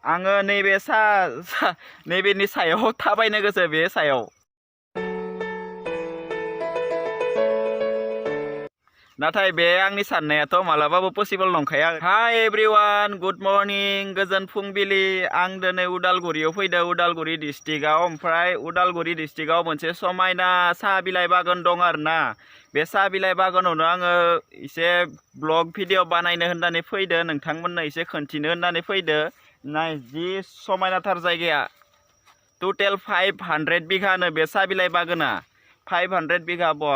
आङो नैबेनि सायाव थाबायनो गोसो बे सायाव नाथाय बे आंनि साननायाथ' मालाबाबो पसिबल नंखाया। हाय एभ्रिवान गुड मर्निं गोजोन फुंबिलि। आं दिनै उदालगुरियाव फैदों, उदालगुरि डिस्ट्रिक्टआव। ओमफ्राय उदालगुरि डिस्ट्रिक्टआव मोनसे समायना साहा बिलाइ बागान दं आरोना। बे साहा बिलाइ बागानावनो आङो एसे ब्लग भिडिअ बानायनो होननानै फैदो, नोंथांमोननो एसे खोन्थिनो होननानै फैदो। नाय जि समायनाथार जायगाया। टटेल 500 बिघानो बे साहा बिलाइ बागाना। 500 बिघा बा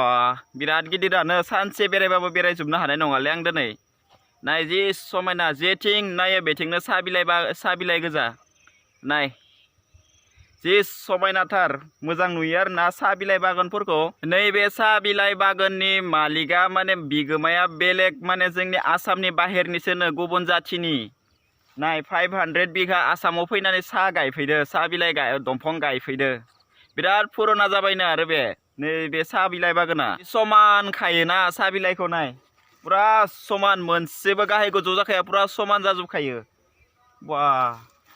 बिराद गिदिरानो। सानसे बेरायबाबो बेरायजोबनो हानाय नङालै आं दिनै। नाय जि समायना, जेथिं नायो बेथिंनो साहा बिलाइ गोजा। नाय जि समायनाथार, मोजां नुयो आरोना साहा बिलाइ बागानफोरखौ। नैबे साहा बिलाइ बागाननि मालिका माने बिगोमाया बेलेग, माने जोंनि आसामनि बाहेरनिसोनो, गुबुन जाथिनि। नाय 500 बिघा आसामाव फैनानै साहा गायफैदो, साहा बिलाइ दंफां गायफैदो। बिराद पुराना जाबायनो आरो नैबे साहा बिलाइ बागाना। समान खायोना साहा बिलाइखौ नाय, पुरा समान, मोनसेबो गाहाय गोजौ जाखाया, पुरा समान जाजोबखायो। बा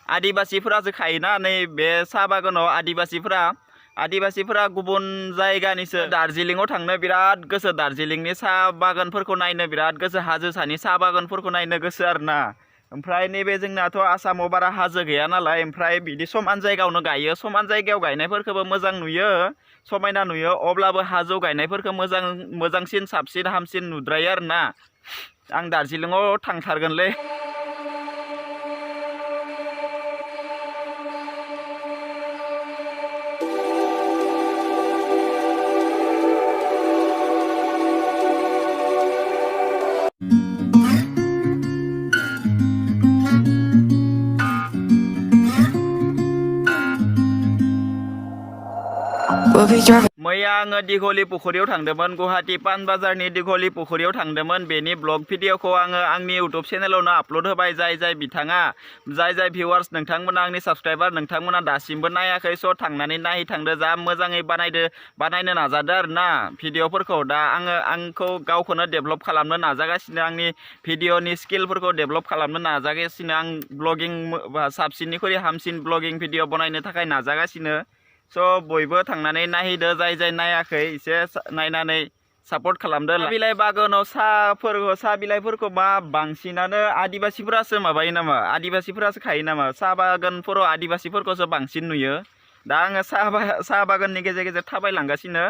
आदिबासिफोरासो खायोना नैबे साहा बागानाव। आदिबासिफोरा गुबुन जायगानिसो। दार्जिलिंआव थांनो बिराद गोसो, दार्जिलिंनि साहा बागानफोरखौ नायनो बिराद गोसो, हाजो सानि साहा बागानफोरखौ नायनो गोसो आरोना। ओमफ्राय नैबे जोंनाथ' आसामाव बारा हाजो गैया नालाय, ओमफ्राय बिदि समान जायगायावनो गायो। समान जायगायाव गायनायफोरखौबो मोजां नुयो, समायना नुयो, अब्लाबो हाजोआव गायनायफोरखौ मोजांसिन साबसिन हामसिन नुद्रायो आरोना। आं दार्जिलिंआव थांथारगोनलै। मैया आङो दिघली पुखुरियाव थांदोंमोन, गुवाहाटी पान बाजारनि दिघली पुखुरियाव थांदोंमोन। बेनि ब्लग भिडिअखौ आङो आंनि इउटुब चेनेलावनो आपल'ड होबाय। जाय भिउवार्स नोंथांमोना, आंनि साबस्क्राइबार नोंथांमोना दासिमबो नायाखै, स' थांनानै नायहैथांदो। जा मोजाङै बानायनो नाजादो आरोना भिडिअफोरखौ। दा आंखौ गावखौनो डेभेलप खालामनो नाजागासिनो, आंनि भिडिअनि स्किलफोरखौ डेभेलप खालामनो नाजागासिनो। आं ब्लगिं साबसिननिख्रुइ हामसिन ब्लगिं भिडिअ बनायनो थाखाय नाजागासिनो। स' बयबो थांनानै नायहैदो, जाय नायाखै एसे नायनानै सापर्ट खालामदो। साहा बिलाइ बागानाव साहा बिलाइफोरखौ बांसिनानो आदिबासिफोरासो माबायो नामा, आदिबासिफोरासो खायो नामा? साहा बागानफोराव आदिबासिफोरखौसो बांसिन नुयो। दा आङो साहा बागाननि गेजेर गेजेर थाबायलांगासिनो।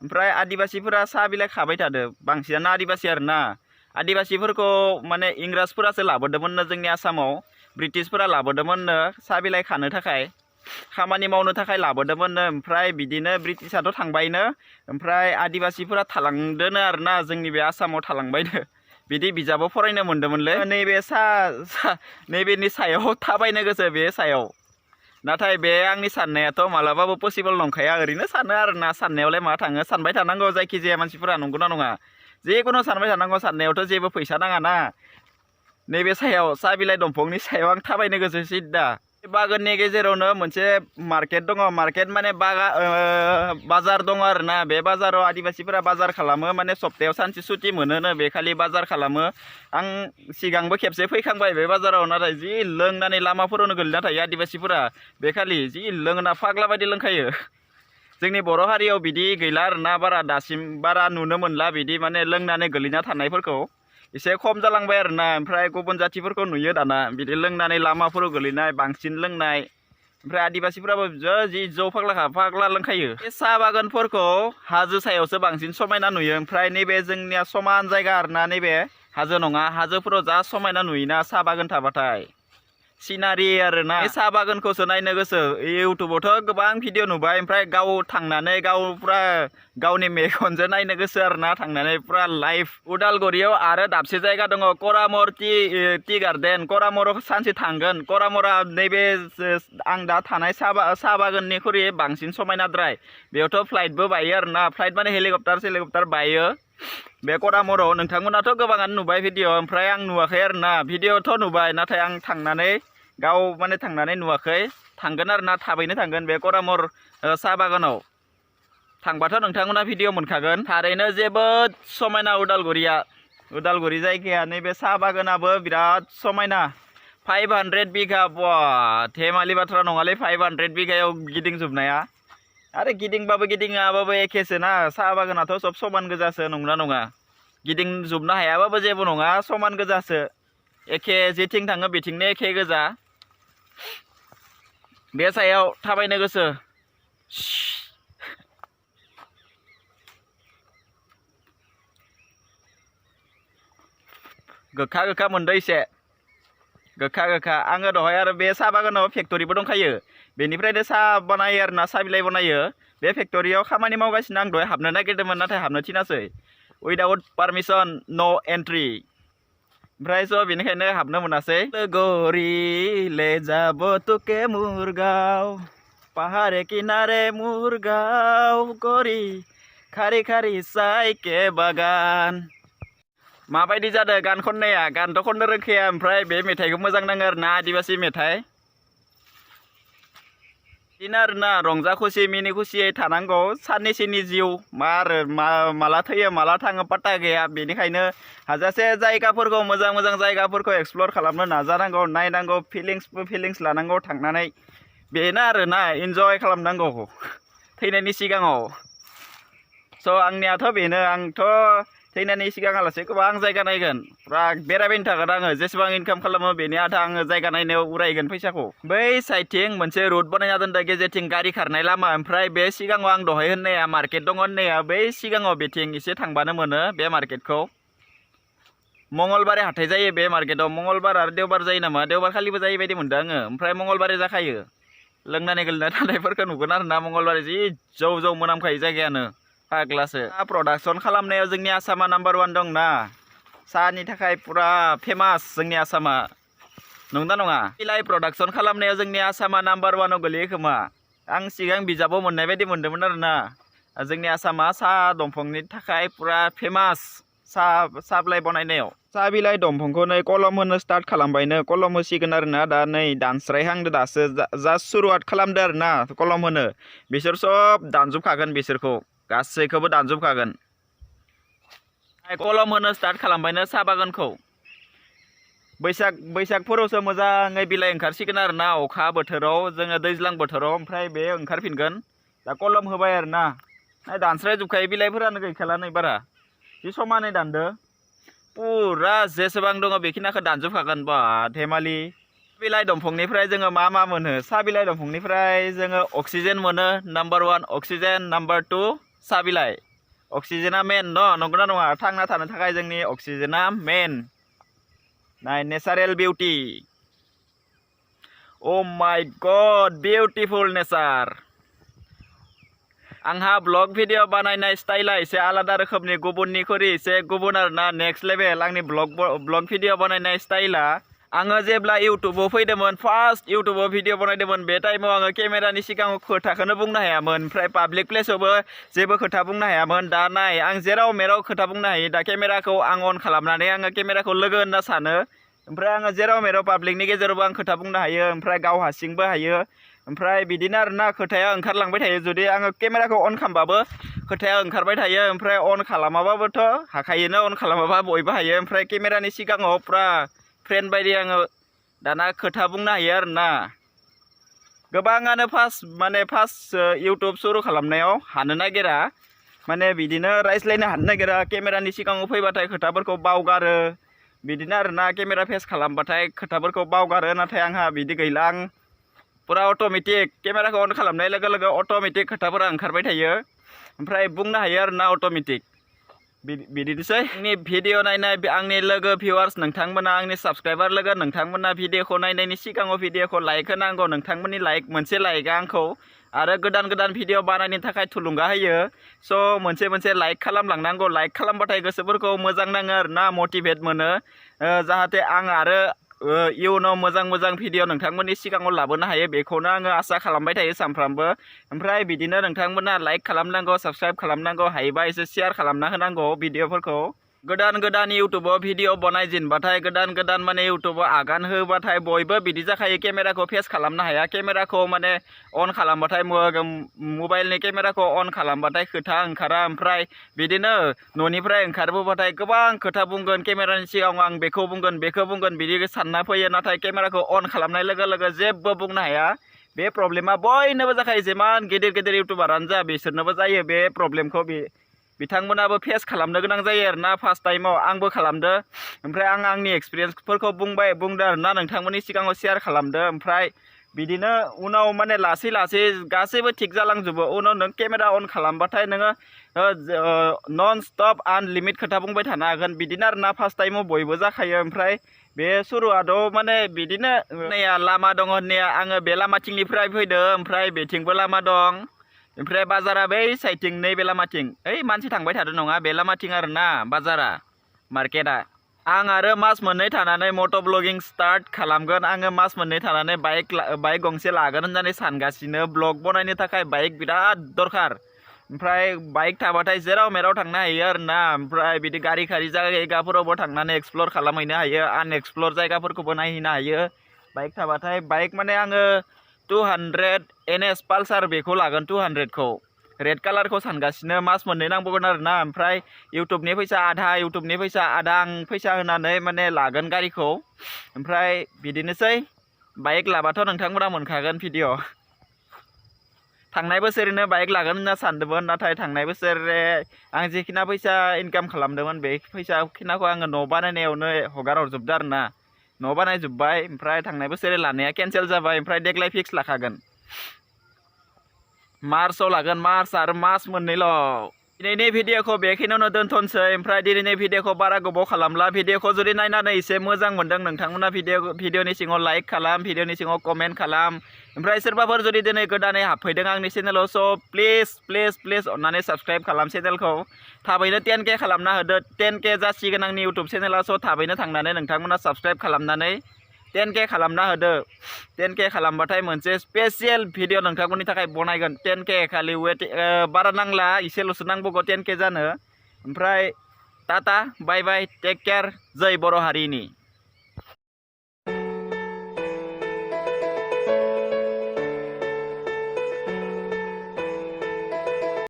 ओमफ्राय आदिबासिफोरा साहा बिलाइ खाबाय थादो, बांसिनानो आदिबासि आरोना। आदिबासिफोरखौ माने इंराजफोरासो लाबोदोंमोननो जोंनि आसामाव, ब्रिटिशफोरा लाबोदोंमोननो साहा बिलाइ खानो थाखाय, खामानि मावनो थाखाय लाबोदोंमोननो। ओमफ्राय बिदिनो ब्रिटिशआथ' थांबायनो, ओमफ्राय आदिबासिफोरा थालांदोनो आरोना, जोंनि बे आसामाव थालांबायनो। बिदि बिजाबाव फरायनो मोन्दोंमोनलै। नैबेनि सायाव थाबायनो गोसो, बे सायाव। नाथाय बे आंनि साननायाथ' मालाबाबो पसिबल नंखाया। ओरैनो सानो आरोना, साननायावलाय मा थाङो, सानबाय थानांगौ जायखिजाया मानसिफोरा, नंगौना नङा? जिखुनु सानबाय थानांगौ, साननायावथ' जेबो फैसा नाङाना। नैबे सायाव साहा बिलाइ दंफांनि सायाव आं थाबायनो गोसो सिद्दा। बागाननि गेजेरावनो मोनसे मार्केट दङ, मार्केट माने बाजार दङ आरोना। बे बाजाराव आदिबासिफोरा बाजार खालामो, माने सप्तायाव सानसे सुटि मोनोनो, बे खालि बाजार खालामो। आं सिगांबो खेबसे फैखांबाय बे बाजाराव, नाथाय जि लोंनानै लामाफोरावनो गोलैना थायो आदिबासिफोरा। बे खालि जि लोंना फाग्ला बायदि लोंखायो। जोंनि बर' हारियाव बिदि गैला आरोना, दासिम बारा नुनो मोनला बिदि, माने लोंनानै गोलैना थानायफोरखौ एसे खम जालांबाय आरोना। ओमफ्राय गुबुन जातिफोरखौ नुयो दाना बिदि लोंनानै लामाफोराव गोलैनाय, बांसिन लोंनाय। ओमफ्राय आदिबासिफोराबो जि जौ फाग्ला लोंखायो। बे साहा बागानफोरखौ हाजो सायावसो बांसिन समायना नुयो। ओमफ्राय नैबे जोंनिया समान जायगा आरोना, नैबे हाजो नङा। हाजोफोराव जा समायना नुयोना साहा बागान थाबाथाय, सिनारि आरोना। बे साहा बागानखौसो नायनो गोसो। इउटुबावथ' गोबां भिडिअ नुबाय, ओमफ्राय गाव थांनानै पुरा गावनि मेगनजों नायनो गोसो आरोना, थांनानै पुरा लाइभ। उदालगुरियाव आरो दाबसे जायगा दङ, करामर टि गार्डेन। करामराव सानसे थांगोन। करामरा नैबे आं दा थानाय साहा बागाननिख्रुइ बांसिन समायनाद्राय। बेयावथ' फ्लाइटबो बायो आरोना, फ्लाइट माने हेलिकप्टार बायो बे करामराव। नोंथांमोनाथ' गोबाङानो नुबाय भिडिअ, ओमफ्राय आं नुवाखै आरोना। भिडिअथ' नुबाय, नाथाय आं थांनानै नुवाखै। थांगोन आरोना, थाबैनो थांगोन बे करामर साहा बागानाव। थांबाथ' नोंथांमोना भिडिअ मोनखागोन। थारैनो जोबोद समायना उदालगुरि जायगाया। नैबे साहा बागानाबो बिराद समायना, 500 बिघा बा धेमालि बाथ्रा नङालै 500 बिघायाव गिदिंजोबनाया आरो गिदिंबाबो गिदिङाबाबो एखेसो ना साहा बागानाथ' सब समान गोजासो नंगौना नङा गिदिंजोबनो हायाबाबो जेबो नङा समान गोजासो एखे जेथिं थाङो बेथिंनो एखे गोजा बे सायाव थाबायनो गोसो गोखा गोखा मोनदो एसे गोखा गोखा आङो दहाय आरो बे साहा बागानाव फेक्टरिबो दंखायो बेनिफ्रायनो साहा बानायो आरो ना साहा बिलाइ बनायो बे फेक्टरियाव खामानि मावगासिनो आं दहाय हाबनो नागिरदोंमोन नाथाय हाबनो थिनासै उइदाउट पारमिसन न' एन्ट्रि ओमफ्राय स' बेनिखायनो हाबनो मोनासै गरी ले जाबो तुके मुरगाव पाहारे किनारे मुरगाव गरी खारि खारि साइके बागान माबायदि जादों गान खननाया गानथ' खननो रोंखाया ओमफ्राय बे मेथाइखौ मोजां नाङो आरो ना आदिबासि मेथाइ बिदिनो आरो ना रंजा खुसि मिनि खुसियै थानांगौ साननैसोनि जिउ माला थैयो माला थाङो पात्ता गैया बेनिखायनो हाजासे जायगाफोरखौ मोजां मोजां जायगाफोरखौ एक्सप्लर खालामनो नाजानांगौ नायनांगौ फिलिंस लानांगौ थांनानै बेनो आरो ना इन्जय खालामनांगौ थैनायनि सिगाङाव स' आंनियाथ' बेनो आंथ' थैनायनि सिगाङालासे गोबां जायगा नायगोन फुरा बेरायबायनो थागोन आङो जेसेबां इनकाम खालामो बेनि आधा आङो जायगा नायनायाव उरायगोन फैसाखौ बै साइडथिं मोनसे रुट बानायना दोनदों गेजेरथिं गारि खारनाय लामा ओमफ्राय बे सिगाङाव आं दहाय होननाया मार्केट दङ होननाया बै सिगाङाव बेथिं एसे थांबानो मोनो बे मार्केटखौ मंगलबारै हाथाय जायो बे मार्केटाव मंगलबार आरो देवबार जायो नामा देवबार खालिबो जायो बायदि मोनदों आङो ओमफ्राय मंगलबारै जाखायो लोंनानै गोलैना थानायफोरखौ नुगोन आरो ना मंगलबारै जि जौ जौ मोनामखायो जायगायानो फाग्लासो प्रडाक्सन खालामनायाव जोंनि आसामा नाम्बार 1 दं ना साहानि थाखाय पुरा फेमास जोंनि आसामा नंगौना नङा बिलाइ प्रडाक्सन खालामनायाव जोंनि आसामा नाम्बार 1 आव गोलैयो खोमा आं सिगां बिजाबाव मोननाय बायदि मोनदोंमोन आरो ना जोंनि आसामा साहा दंफांनि थाखाय पुरा फेमास साहा बिलाइ बनायनायाव साहा बिलाइ दंफांखौ नै कलम होनो स्टार्ट खालामबायनो कलम होसिगोन आरो ना दा नै दानस्रायहांदो दासो जास्ट सुरुवात खालामदो आरो ना कलम होनो बिसोर सब दानजोबखागोन बिसोरखौ गासैखौबो दानजोबखागोन कलम होनो स्टार्ट खालामबायनो साहा बागानखौ बैसागफोरावसो मोजाङै बिलाइ ओंखारसिगोन आरो ना अखा बोथोराव जोङो दैज्लां बोथोराव ओमफ्राय बे ओंखारफिनगोन दा कलम होबाय आरो ना दानस्रायजोबखायो बिलाइफोरानो गैखाला नै बारा जि समानै दानदो पुरा जेसेबां दङ बेखिनिखौ दानजोबखागोन बा धेमालि बिलाइ दंफांनिफ्राय जोङो मा मोनो साहा बिलाइ दंफांनिफ्राय जोङो अक्सिजेन मोनो नाम्बार 1 अक्सिजेन नाम्बार 2 साहा बिलाइ अक्सिजेना मेन नंगौना नङा थांना थानो थाखाय जोंनि अक्सिजेना मेन नाय नेचारेल बिउटि अ माय गड बिउटिफुल नेचार आंहा ब्लग भिडिअ बानायनाय स्टाइला एसे आलादा रोखोमनि गुबुननिख्रुइ एसे गुबुन आरो ना नेक्स्ट लेभेल आंनि ब्लग भिडिअ बानायनाय स्टाइला आङो जेब्ला इउटुबाव फैदोंमोन फार्स्ट इउटुबाव भिडिअ बनायदोंमोन बे टाइमाव आङो केमेरानि सिगाङाव खोथाखौनो बुंनो हायामोन ओमफ्राय पाब्लिक प्लेसावबो जेबो खोथा बुंनो हायामोन दा नाय आं जेराव मेराव खोथा बुंनो हायो दा केमेराखौ आं अन खालामनानै आङो केमेराखौ लोगो होनना सानो ओमफ्राय आङो जेराव मेराव पाब्लिकनि गेजेरावबो आं खोथा बुंनो हायो ओमफ्राय गाव हारसिंबो हायो ओमफ्राय बिदिनो आरो ना खोथाया ओंखारलांबाय थायो जुदि आङो केमेराखौ अन खालामबाबो खोथाया ओंखारबाय थायो ओमफ्राय अन खालामाबाबोथ' हाखायोनो अन खालामाबा बयबो हायो ओमफ्राय केमेरानि सिगाङाव पुरा फ्रेन्ड बायदि आङो दाना खोथा बुंनो हायो आरो ना गोबाङानो फार्स्ट इउटुब सुरु खालामनायाव हानो नागिरा माने बिदिनो रायज्लायनो हानो नागिरा केमेरानि सिगाङाव फैबाथाय खोथाफोरखौ बावगारो बिदिनो आरो ना केमेरा फेस खालामबाथाय खोथाफोरखौ बावगारो नाथाय आंहा बिदि गैला आं पुरा अट'मेटिक केमेराखौ अन खालामनाय लोगो लोगो अट'मेटिक खोथाफोरा ओंखारबाय थायो ओमफ्राय बुंनो हायो आरो ना अट'मेटिक बिदिनोसै आंनि भिडिअ नायनाय आंनि लोगो भिउवार्स नोंथांमोना आंनि साबस्क्राइबार लोगो नोंथांमोना भिडिअखौ नायनायनि सिगाङाव भिडिअखौ लाइक होनांगौ नोंथांमोननि मोनसे लाइकआ आंखौ आरो गोदान भिडिअ बानायनो थाखाय थुलुंगा होयो स' मोनसे लाइक खालामलांनांगौ लाइक खालामबाथाय गोसोफोरखौ मोजां नाङो आरो ना मटिभेट मोनो जाहाथे आं आरो इयुनाव मोजां भिडिअ नोंथांमोननि सिगाङाव लाबोनो हायो बेखौनो आङो आसा खालामबाय थायो सानफ्रामबो ओमफ्राय बिदिनो नोंथांमोना लाइक खालामनांगौ साबस्क्राइब खालामनांगौ हायोबा एसे शेयार खालामना होनांगौ भिडिअफोरखौ गोदान गोदान इउटुबाव भिडिअ बनायजेनबाथाय गोदान गोदान माने इउटुबाव आगान होबाथाय बयबो बिदि जाखायो केमेराखौ फेस खालामनो हाया केमेराखौ माने अन खालामबाथाय मबाइलनि केमेराखौ अन खालामबाथाय खोथा ओंखारा ओमफ्राय बिदिनो न'निफ्राय ओंखारबोबाथाय गोबां खोथा बुंगोन केमेरानि सिगाङाव आं बेखौ बुंगोन बिदि सानना फैयो नाथाय केमेराखौ अन खालामनाय लोगो लोगो जेबो बुंनो हाया बे प्रब्लेमा बयनोबो जाखायो जेमान गेदेर गेदेर इउटुबारानो जा बिसोरनोबो जायो बे प्रब्लेमखौ बिथांमोनाबो फेस खालामनो गोनां जायो आरोना फार्स्ट टाइमाव आंबो खालामदो ओमफ्राय आं आंनि एक्सपिरियेन्सफोरखौ बुंदो आरोना नोंथांमोननि सिगाङाव शेयार खालामदो ओमफ्राय बिदिनो उनाव माने लासै लासै गासैबो थिग जालांजोबो उनाव नों केमेरा अन खालामबाथाय नोङो नन स्टप आनलिमिट खोथा बुंबाय थानो हागोन बिदिनो आरोना फार्स्ट टाइमाव बयबो जाखायो ओमफ्राय बे सुरुआथ' माने बिदिनो होननाया लामा दङ होननाया आङो बे लामाथिंनिफ्राय फैदो ओमफ्राय बेथिंबो लामा दं ओमफ्राय बाजारा बै साइडथिं नैबे लामाथिं ओइ मानसि थांबाय थादों नङा बे लामाथिं आरोना बाजारा मार्केटआ आं आरो मास मोननै थानानै मट' ब्लगिं स्टार्ट खालामगोन आङो मास मोननै थानानै बाइक गंसे लागोन होननानै सानगासिनो ब्लग बनायनो थाखाय बाइक बिराद दरखार ओमफ्राय बाइक थाबाथाय जेराव मेराव थांनो हायो आरोना ओमफ्राय बिदि गारि जायगाफोरावबो थांनानै एक्सप्लर खालामहैनो हायो आनएक्सप्लर जायगाफोरखौबो नायहैनो हायो बाइक थाबाथाय बाइक माने आङो 200 NS पालसार बेखौ लागोन 200खौ रेड कालारखौ सानगासिनो मास मोननै नांबावगोन आरोना ओमफ्राय इउटुबनि फैसा आधा आं फैसा होनानै माने लागोन गारिखौ ओमफ्राय बिदिनोसै बाइक लाबाथ' नोंथांमोना मोनखागोन भिडिअ थांनाय बोसोरैनो बाइक लागोन होनना सानदोंमोन नाथाय थांनाय बोसोरे आं जेखिना फैसा इनकाम खालामदोंमोन बे फैसाखिनाखौ आङो न' बानायनायावनो हगार हरजोबदों आरोना न' बानायजोब्बाय ओमफ्राय थांनाय बोसोरै लानाया केन्सेल जाबाय ओमफ्राय देग्लाय फिक्स लाखागोन मार्चआव लागोन मार्च आरो मास मोननैल' दिनैनि भिडिअखौ बेखिनियावनो दोनथ'नोसै ओमफ्राय दिनैनि भिडिअखौ बारा गोबाव खालामला भिडिअखौ जुदि नायनानै एसे मोजां मोनदों नोंथांमोना भिडिअनि सिङाव लाइक खालाम भिडिअनि सिङाव कमेन्ट खालाम ओमफ्राय सोरबाफोर जुदि दिनै गोदानै हाबफैदों आंनि चेनेलाव स' प्लिज अननानै साबस्क्राइब खालाम चेनेलखौ थाबैनो 10K खालामना होदो 10K जासिगोन आंनि इउटुब चेनेला स' थाबैनो थांनानै नोंथांमोना साबस्क्राइब खालामनानै 10K खालामना होदो 10K खालामबाथाय मोनसे स्पेसियेल भिडिअ नोंथांमोननि थाखाय बनायगोन 10K खालि बारा नांला इसेल'सो नांबावगौ 10K जानो ओमफ्राय टाटा बाय बाय टेक केयार जै बर' हारिनि